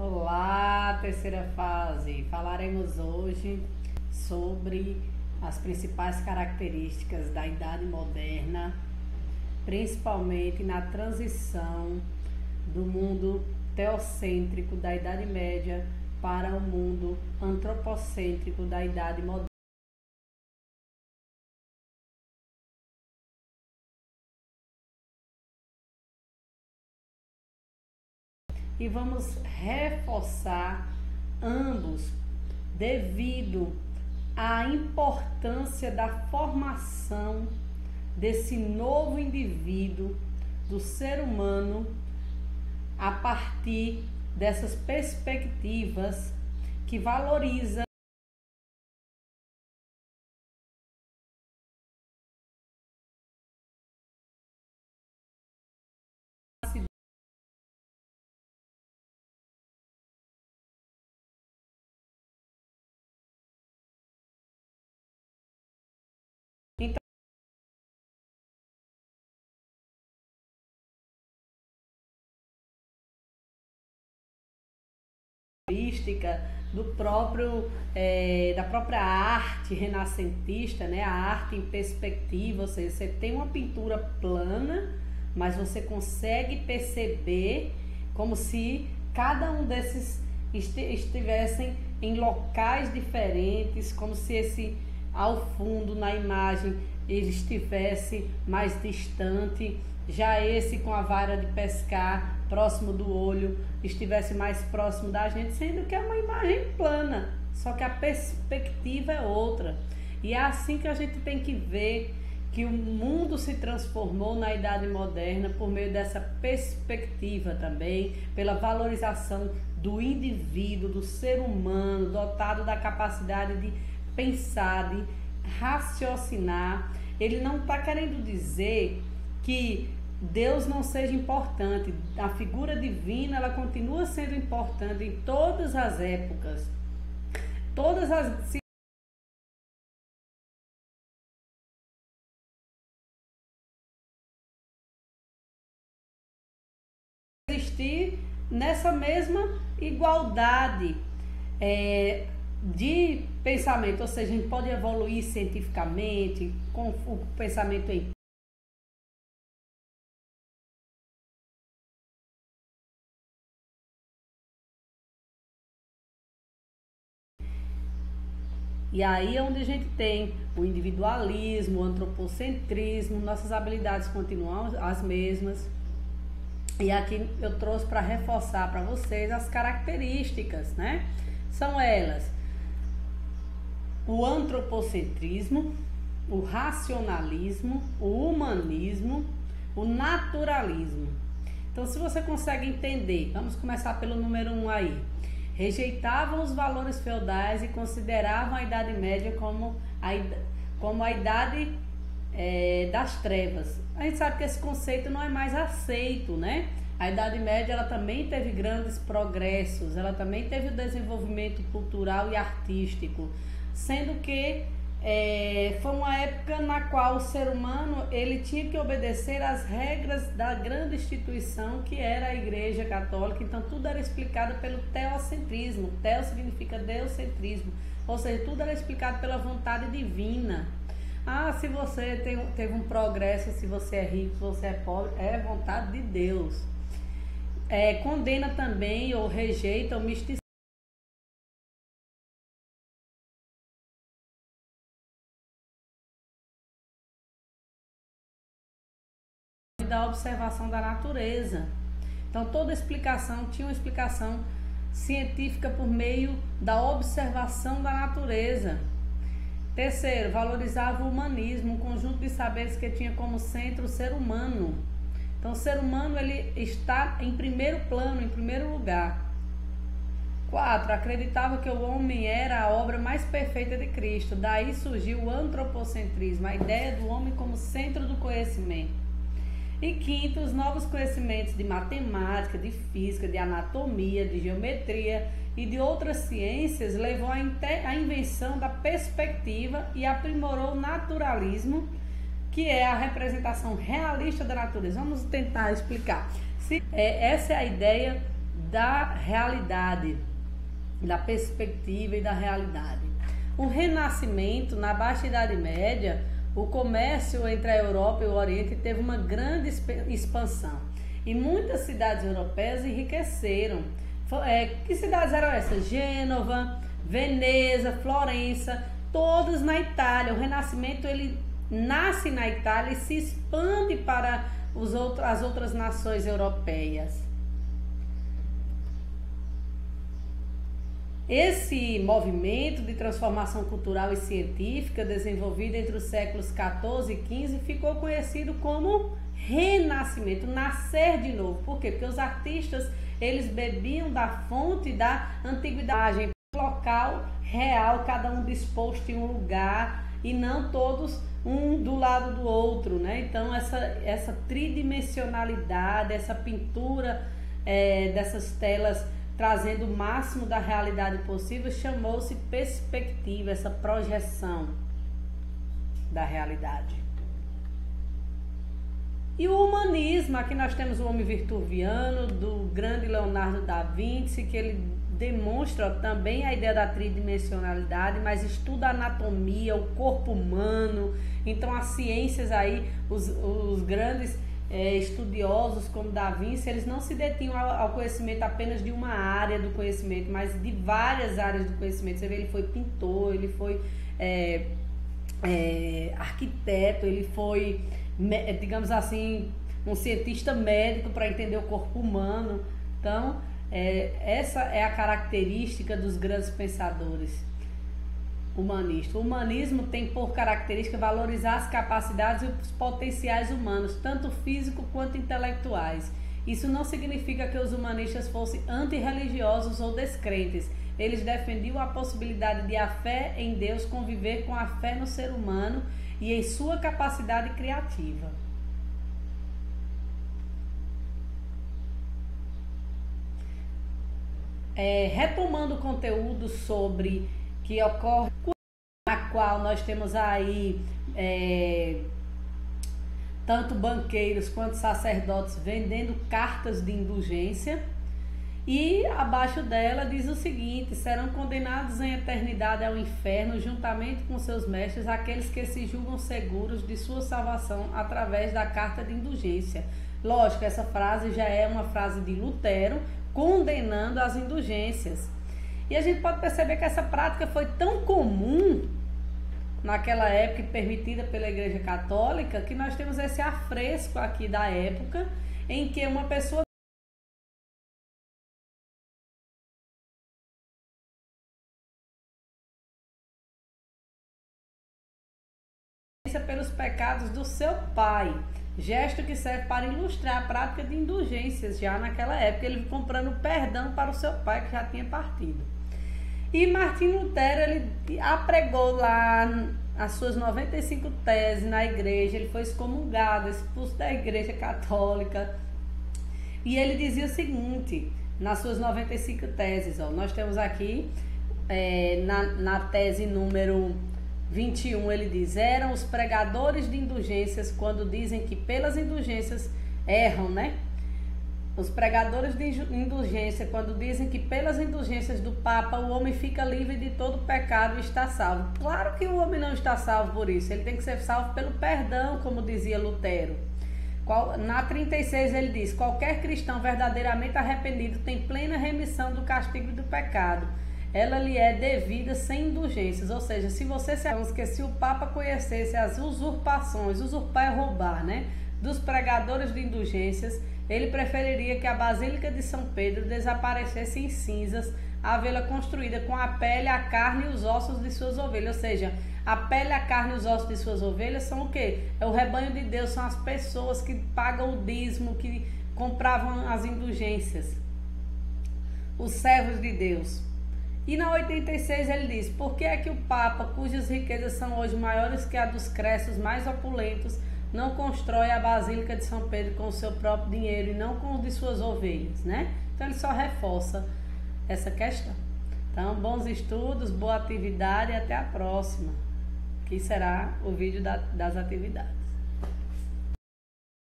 Olá, terceira fase. Falaremos hoje sobre as principais características da Idade Moderna, principalmente na transição do mundo teocêntrico da Idade Média para o mundo antropocêntrico da Idade Moderna. E vamos reforçar ambos devido à importância da formação desse novo indivíduo, do ser humano, a partir dessas perspectivas que valorizam do próprio da própria arte renascentista, né? A arte em perspectiva, ou seja, você tem uma pintura plana, mas você consegue perceber como se cada um desses estivessem em locais diferentes, como se esse ao fundo na imagem ele estivesse mais distante, já esse com a vara de pescar próximo do olho estivesse mais próximo da gente, sendo que é uma imagem plana, só que a perspectiva é outra. E é assim que a gente tem que ver que o mundo se transformou na Idade Moderna por meio dessa perspectiva também, pela valorização do indivíduo, do ser humano, dotado da capacidade de pensar, de raciocinar. Ele não está querendo dizer que Deus não seja importante. A figura divina, ela continua sendo importante em todas as épocas. Todas as existir nessa mesma igualdade de pensamento, ou seja, a gente pode evoluir cientificamente com o pensamento em E aí é onde a gente tem o individualismo, o antropocentrismo, nossas habilidades continuam as mesmas. E aqui eu trouxe para reforçar para vocês as características, né? São elas: o antropocentrismo, o racionalismo, o humanismo, o naturalismo. Então, se você consegue entender, vamos começar pelo número 1 aí. Rejeitavam os valores feudais e consideravam a Idade Média como a idade das trevas. A gente sabe que esse conceito não é mais aceito, né? A Idade Média ela também teve grandes progressos, ela também teve o desenvolvimento cultural e artístico, sendo que foi uma época na qual o ser humano ele tinha que obedecer às regras da grande instituição que era a Igreja Católica. Então tudo era explicado pelo teocentrismo. Teo significa deocentrismo, ou seja, tudo era explicado pela vontade divina. Se você teve um progresso, se você é rico, se você é pobre, é vontade de Deus. Condena também ou rejeita o misticismo da observação da natureza. Então toda explicação tinha uma explicação científica por meio da observação da natureza. Terceiro, valorizava o humanismo, um conjunto de saberes que tinha como centro o ser humano. Então o ser humano ele está em primeiro plano, em primeiro lugar. 4. Acreditava que o homem era a obra mais perfeita de Cristo. Daí surgiu o antropocentrismo, a ideia do homem como centro do conhecimento. E quinto, os novos conhecimentos de matemática, de física, de anatomia, de geometria e de outras ciências levou à invenção da perspectiva e aprimorou o naturalismo, que é a representação realista da natureza. Vamos tentar explicar. Essa é a ideia da realidade, da perspectiva e da realidade. O Renascimento, na Baixa Idade Média, o comércio entre a Europa e o Oriente teve uma grande expansão e muitas cidades europeias enriqueceram. Que cidades eram essas? Gênova, Veneza, Florença, todas na Itália. O Renascimento ele nasce na Itália e se expande para as outras nações europeias. Esse movimento de transformação cultural e científica desenvolvido entre os séculos XIV e XV ficou conhecido como Renascimento, nascer de novo. Por quê? Porque os artistas eles bebiam da fonte da antiguidade, local real, cada um disposto em um lugar e não todos um do lado do outro, né? Então essa tridimensionalidade, essa pintura dessas telas trazendo o máximo da realidade possível, chamou-se perspectiva, essa projeção da realidade. E o humanismo, aqui nós temos o homem virtuviano, do grande Leonardo da Vinci, que ele demonstra também a ideia da tridimensionalidade, mas estuda a anatomia, o corpo humano. Então as ciências aí, os grandes estudiosos como Da Vinci, eles não se detinham ao conhecimento apenas de uma área do conhecimento, mas de várias áreas do conhecimento. Você vê, ele foi pintor, ele foi arquiteto, ele foi, digamos assim, um cientista médico para entender o corpo humano. Então, essa é a característica dos grandes pensadores humanistas. O humanismo tem por característica valorizar as capacidades e os potenciais humanos, tanto físicos quanto intelectuais. Isso não significa que os humanistas fossem antirreligiosos ou descrentes. Eles defendiam a possibilidade de a fé em Deus conviver com a fé no ser humano e em sua capacidade criativa. Retomando o conteúdo sobre que ocorre, na qual nós temos aí tanto banqueiros quanto sacerdotes vendendo cartas de indulgência, e abaixo dela diz o seguinte: serão condenados em eternidade ao inferno juntamente com seus mestres aqueles que se julgam seguros de sua salvação através da carta de indulgência. Lógico, essa frase já é uma frase de Lutero condenando as indulgências. E a gente pode perceber que essa prática foi tão comum naquela época e permitida pela Igreja Católica, que nós temos esse afresco aqui da época em que uma pessoa pelos pecados do seu pai, gesto que serve para ilustrar a prática de indulgências já naquela época, ele comprando perdão para o seu pai que já tinha partido. E Martinho Lutero, ele apregou lá as suas 95 teses na igreja, ele foi excomungado, expulso da igreja católica, e ele dizia o seguinte, nas suas 95 teses, nós temos aqui, na tese número 21, ele diz: eram os pregadores de indulgências quando dizem que pelas indulgências erram, né? Os pregadores de indulgência quando dizem que pelas indulgências do Papa o homem fica livre de todo pecado e está salvo. Claro que o homem não está salvo por isso, ele tem que ser salvo pelo perdão, como dizia Lutero. Na 36 ele diz: qualquer cristão verdadeiramente arrependido tem plena remissão do castigo e do pecado. Ela lhe é devida sem indulgências. Ou seja, se você se o Papa conhecesse as usurpações, usurpar é roubar, né, dos pregadores de indulgências, ele preferiria que a Basílica de São Pedro desaparecesse em cinzas, a vê-la construída com a pele, a carne e os ossos de suas ovelhas. Ou seja, a pele, a carne e os ossos de suas ovelhas são o quê? É o rebanho de Deus, são as pessoas que pagam o dízimo, que compravam as indulgências, os servos de Deus. E na 86 ele diz: por que é que o Papa, cujas riquezas são hoje maiores que a dos crestos mais opulentos, não constrói a Basílica de São Pedro com o seu próprio dinheiro e não com o de suas ovelhas, né? Então ele só reforça essa questão. Então, bons estudos, boa atividade e até a próxima, que será o vídeo das atividades.